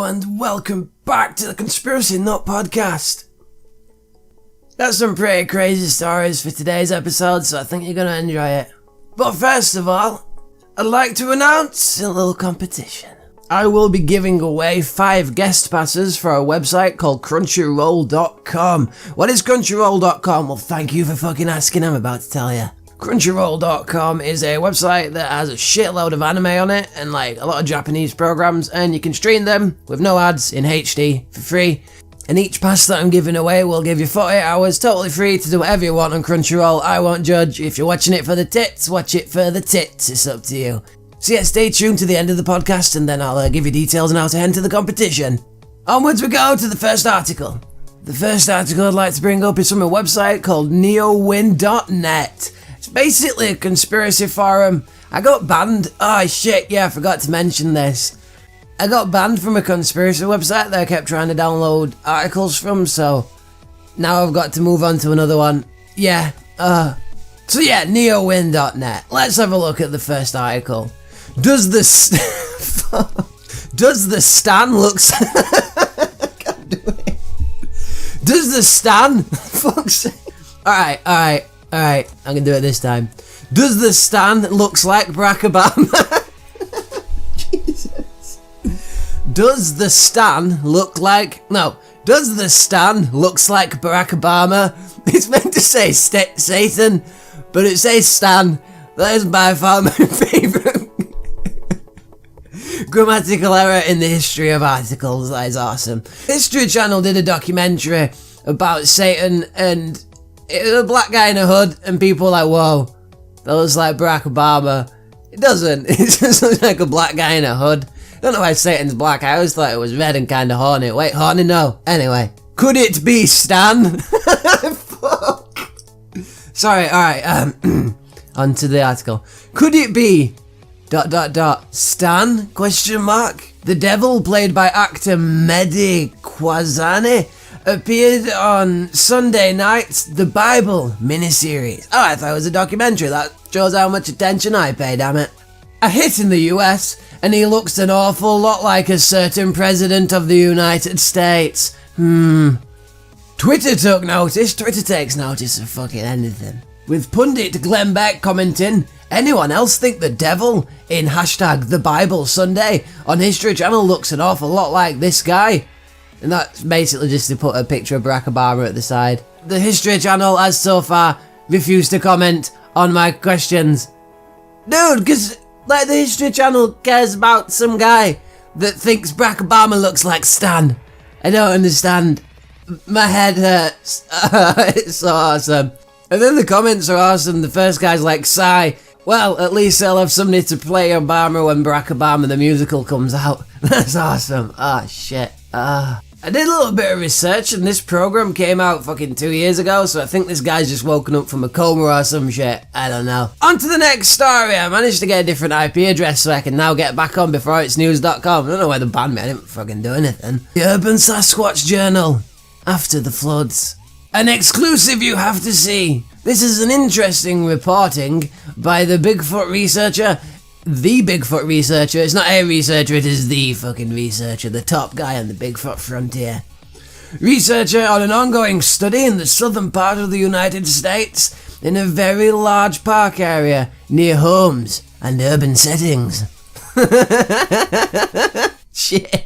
and welcome back to the Conspiracy Nut Podcast. Got some pretty crazy stories for today's episode, so I think you're gonna enjoy it. But first of all, I'd like to announce a little competition. I will be giving away 5 guest passes for a website called Crunchyroll.com. What is Crunchyroll.com? Well, thank you for fucking asking, I'm about to tell you. Crunchyroll.com is a website that has a shitload of anime on it and like a lot of Japanese programs, and you can stream them with no ads in HD for free. And each pass that I'm giving away will give you 48 hours totally free to do whatever you want on Crunchyroll. I won't judge. If you're watching it for the tits, watch it for the tits. It's up to you. So yeah, stay tuned to the end of the podcast and then I'll give you details on how to enter the competition. Onwards we go to the first article. The first article I'd like to bring up is from a website called neowin.net. It's basically a conspiracy forum. I got banned. Oh shit, yeah, I forgot to mention this. I got banned from a conspiracy website that I kept trying to download articles from, so now I've got to move on to another one. Yeah, so yeah, neowin.net. Let's have a look at the first article. Does the Stan looks can't do it. Does the Stan fuck's sake. Alright, I'm gonna do it this time. Does the Stan looks like Barack Obama? Jesus. Does the Stan look like... No. Does the Stan looks like Barack Obama? It's meant to say Satan, but it says Stan. That is by far my favourite grammatical error in the history of articles. That is awesome. History Channel did a documentary about Satan, and it was a black guy in a hood, and people were like, whoa, that looks like Barack Obama. It doesn't. It just looks like a black guy in a hood. I don't know why Satan's black. I always thought it was red and kind of horny. Wait, horny? No. Anyway. Could it be Stan? Fuck. Sorry, alright, on to the article. Could it be... Stan? Question mark? The devil, played by actor Mehdi Quazani, appeared on Sunday night's The Bible miniseries. Oh, I thought it was a documentary. That shows how much attention I pay, damn it. A hit in the US, and he looks an awful lot like a certain president of the United States. Twitter took notice. Twitter takes notice of fucking anything. With pundit Glenn Beck commenting, anyone else think the devil in hashtag The Bible Sunday on History Channel looks an awful lot like this guy? And that's basically just to put a picture of Barack Obama at the side. The History Channel has so far refused to comment on my questions. Dude, because like the History Channel cares about some guy that thinks Barack Obama looks like Stan. I don't understand. My head hurts. It's so awesome. And then the comments are awesome. The first guy's like, sigh. Well, at least they'll have somebody to play Obama when Barack Obama the musical comes out. That's awesome. Ah, shit. I did a little bit of research and this program came out fucking 2 years ago, so I think this guy's just woken up from a coma or some shit. I don't know. On to the next story. I managed to get a different IP address so I can now get back on before it's news.com. I don't know why they banned me. I didn't fucking do anything. The Urban SASQUATCH Journal. After the floods. An exclusive you have to see. This is an interesting reporting by the Bigfoot researcher. The Bigfoot researcher. It's not a researcher, it is the fucking researcher. The top guy on the Bigfoot frontier. Researcher on an ongoing study in the southern part of the United States in a very large park area near homes and urban settings. Shit.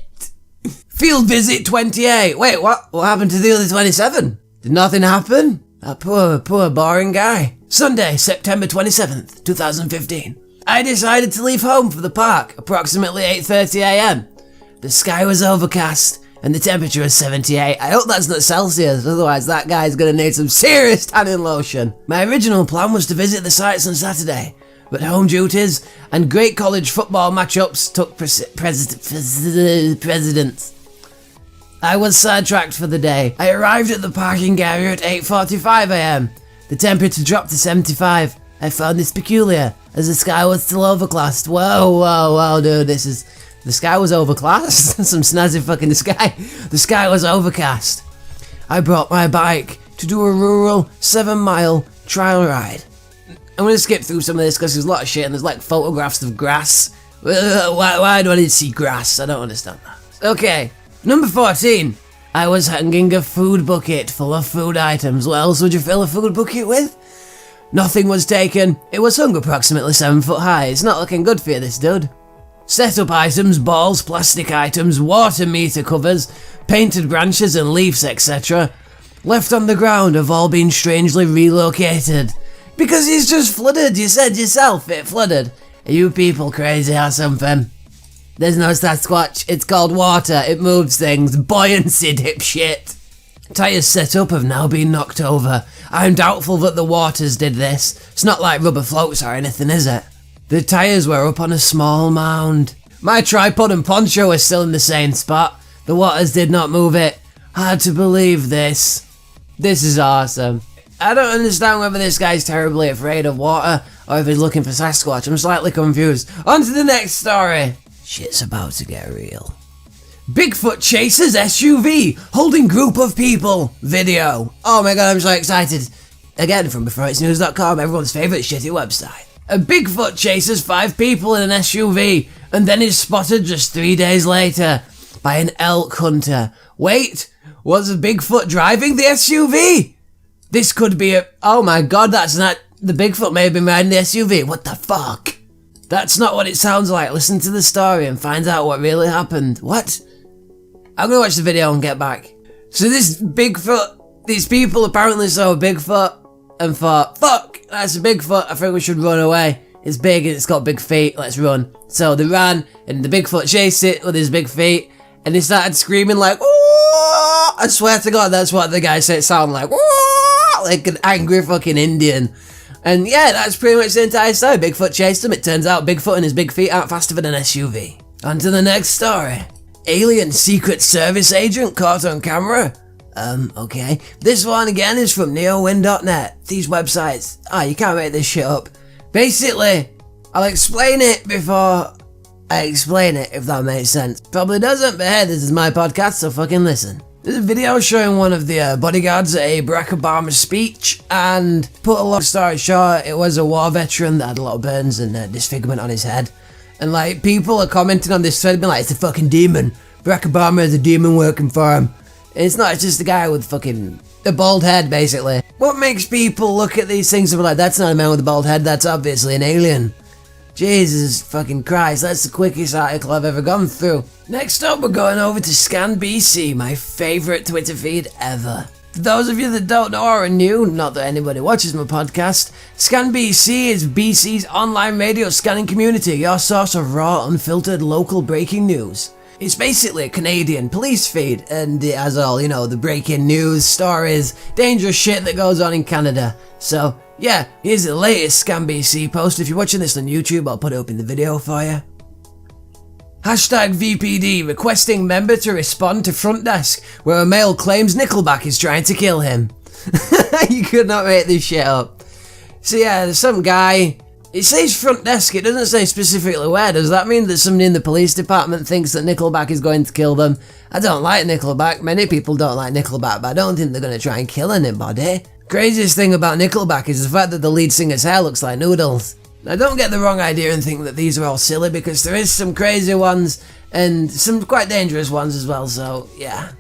Field visit 28. Wait, what? What happened to the other 27? Did nothing happen? That poor boring guy. Sunday, September 27th, 2015. I decided to leave home for the park, approximately 8:30 AM. The sky was overcast, and the temperature was 78. I hope that's not Celsius, otherwise that guy's gonna need some serious tanning lotion. My original plan was to visit the sites on Saturday, but home duties and great college football matchups took precedence. I was sidetracked for the day. I arrived at the parking area at 8:45 AM. The temperature dropped to 75. I found this peculiar, as the sky was still overcast. Whoa, dude, the sky was overcast? Some snazzy fucking sky. The sky was overcast. I brought my bike to do a rural 7-mile trial ride. I'm gonna skip through some of this because there's a lot of shit and there's like photographs of grass. Why do I need to see grass? I don't understand that. Okay, number 14. I was hanging a food bucket full of food items. What else would you fill a food bucket with? Nothing was taken. It was hung approximately 7 foot high. It's not looking good for you, this dude. Setup items, balls, plastic items, water meter covers, painted branches and leaves, etc. left on the ground have all been strangely relocated. Because it's just flooded, you said yourself, it flooded. Are you people crazy or something? There's no SASQUATCH, it's called water, it moves things, buoyancy, dipshit. Tyres set up have now been knocked over. I'm doubtful that the waters did this. It's not like rubber floats or anything, is it? The tyres were up on a small mound. My tripod and poncho were still in the same spot. The waters did not move it. Hard to believe this. This is awesome. I don't understand whether this guy's terribly afraid of water or if he's looking for Sasquatch. I'm slightly confused. On to the next story. Shit's about to get real. Bigfoot chases SUV, holding group of people. Video. Oh my god, I'm so excited. Again, from beforeitsnews.com, everyone's favourite shitty website. A Bigfoot chases 5 people in an SUV and then is spotted just 3 days later by an elk hunter. Wait, was a Bigfoot driving the SUV? This could be a... Oh my god, that's not... The Bigfoot may have been riding the SUV. What the fuck? That's not what it sounds like. Listen to the story and find out what really happened. What? I'm gonna watch the video and get back. So this Bigfoot... These people apparently saw a Bigfoot and thought, fuck, that's a Bigfoot, I think we should run away. It's big and it's got big feet, let's run. So they ran, and the Bigfoot chased it with his big feet, and he started screaming like, ooh! I swear to god, that's what the guy said it sounded like, ooh! Like an angry fucking Indian. And yeah, that's pretty much the entire story. Bigfoot chased him, it turns out Bigfoot and his big feet aren't faster than an SUV. On to the next story. Alien Secret Service agent caught on camera. Okay. This one again is from neowin.net. These websites, you can't make this shit up. Basically, I'll explain it before I explain it, if that makes sense. Probably doesn't, but hey, this is my podcast, so fucking listen. There's a video showing one of the bodyguards at a Barack Obama speech, and put a long story short, it was a war veteran that had a lot of burns and disfigurement on his head. And like, people are commenting on this thread, being like, it's a fucking demon. Barack Obama is a demon working for him. It's not, it's just a guy with fucking a bald head, basically. What makes people look at these things and be like, that's not a man with a bald head, that's obviously an alien. Jesus fucking Christ, that's the quickest article I've ever gone through. Next up, we're going over to ScanBC, my favourite Twitter feed ever. For those of you that don't know or are new, not that anybody watches my podcast, ScanBC is BC's online radio scanning community, your source of raw, unfiltered, local breaking news. It's basically a Canadian police feed, and it has all, you know, the breaking news, stories, dangerous shit that goes on in Canada. So, yeah, here's the latest ScanBC post. If you're watching this on YouTube, I'll put it up in the video for you. Hashtag VPD requesting member to respond to front desk, where a male claims Nickelback is trying to kill him. You could not make this shit up. So yeah, there's some guy... It says front desk, it doesn't say specifically where. Does that mean that somebody in the police department thinks that Nickelback is going to kill them? I don't like Nickelback, many people don't like Nickelback, but I don't think they're going to try and kill anybody. Craziest thing about Nickelback is the fact that the lead singer's hair looks like noodles. Now don't get the wrong idea and think that these are all silly, because there is some crazy ones, and some quite dangerous ones as well, so yeah.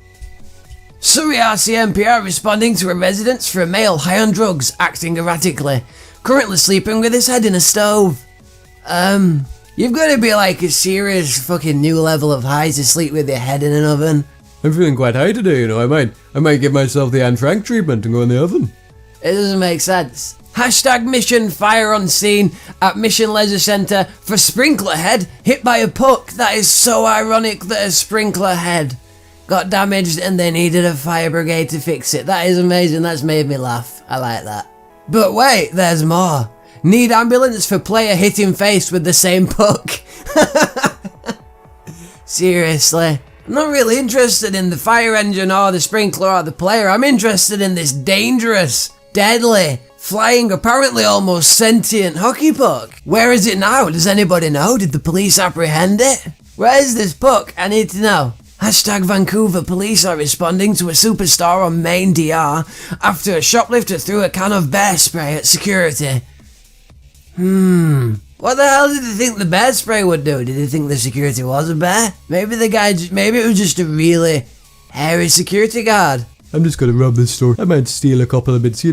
Surrey RCMP responding to a residence for a male high on drugs, acting erratically. Currently sleeping with his head in a stove. You've got to be like a serious fucking new level of high to sleep with your head in an oven. I'm feeling quite high today, you know, I might give myself the Anne Frank treatment and go in the oven. It doesn't make sense. Hashtag mission fire on scene at Mission Leisure Centre for sprinkler head hit by a puck. That is so ironic that a sprinkler head got damaged and they needed a fire brigade to fix it. That is amazing, that's made me laugh. I like that. But wait, there's more. Need ambulance for player hit in face with the same puck. Seriously. I'm not really interested in the fire engine or the sprinkler or the player. I'm interested in this dangerous, deadly, flying, apparently almost sentient hockey puck. Where is it now? Does anybody know? Did the police apprehend it? Where is this puck? I need to know. Hashtag Vancouver police are responding to a superstore on Main DR after a shoplifter threw a can of bear spray at security. What the hell did they think the bear spray would do? Did they think the security was a bear? Maybe it was just a really hairy security guard. I'm just gonna rob this store. I might steal a couple of bits,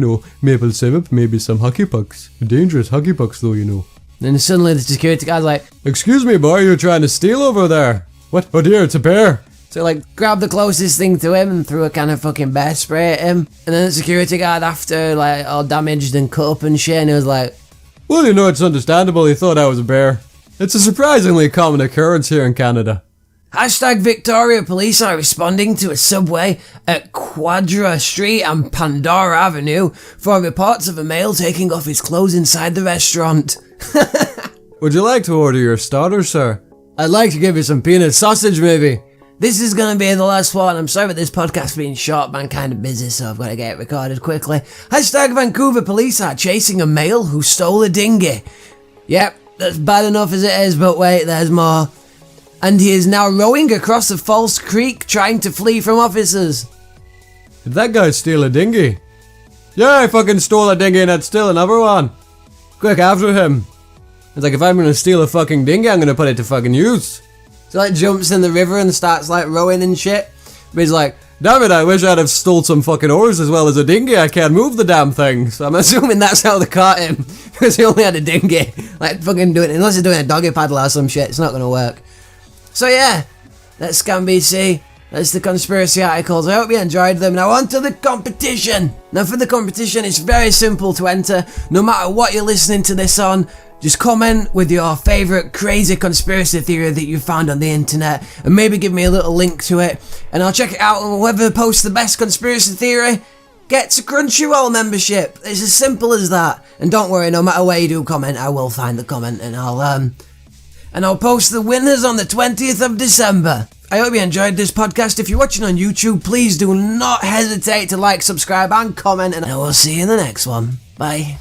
maple syrup, maybe some hockey pucks. Dangerous hockey pucks though, Then suddenly the security guard's like, "Excuse me, boy, you're trying to steal over there." "What? Oh dear, it's a bear." So grabbed the closest thing to him and threw a kind of fucking bear spray at him. And then the security guard, after all damaged and cut up and shit, and he was like, "Well, it's understandable he thought I was a bear. It's a surprisingly common occurrence here in Canada." #Victoria police are responding to a subway at Quadra Street and Pandora Avenue for reports of a male taking off his clothes inside the restaurant. Would you like to order your starter, sir? I'd like to give you some peanut sausage, maybe. This is going to be the last one. I'm sorry about this podcast being short, but I'm kind of busy, so I've got to get it recorded quickly. #Vancouver police are chasing a male who stole a dinghy. Yep, that's bad enough as it is, but wait, there's more. And he is now rowing across a false creek trying to flee from officers. Did that guy steal a dinghy? Yeah, I fucking stole a dinghy and that's still another one. Quick, after him. It's like, if I'm gonna steal a fucking dinghy, I'm gonna put it to fucking use. So jumps in the river and starts rowing and shit. But he's like, damn it, I wish I'd have stole some fucking oars as well as a dinghy. I can't move the damn thing. So I'm assuming that's how they caught him. Because he only had a dinghy. Fucking do it. Unless he's doing a doggy paddle or some shit, it's not gonna work. So yeah, that's Scam BC. That's the conspiracy articles. I hope you enjoyed them. Now on to the competition. Now for the competition, it's very simple to enter. No matter what you're listening to this on, just comment with your favourite crazy conspiracy theory that you found on the internet and maybe give me a little link to it and I'll check it out, and whoever posts the best conspiracy theory gets a Crunchyroll membership. It's as simple as that. And don't worry, no matter where you do comment, I will find the comment and I'll post the winners on the 20th of December. I hope you enjoyed this podcast. If you're watching on YouTube, please do not hesitate to like, subscribe and comment, and I will see you in the next one. Bye.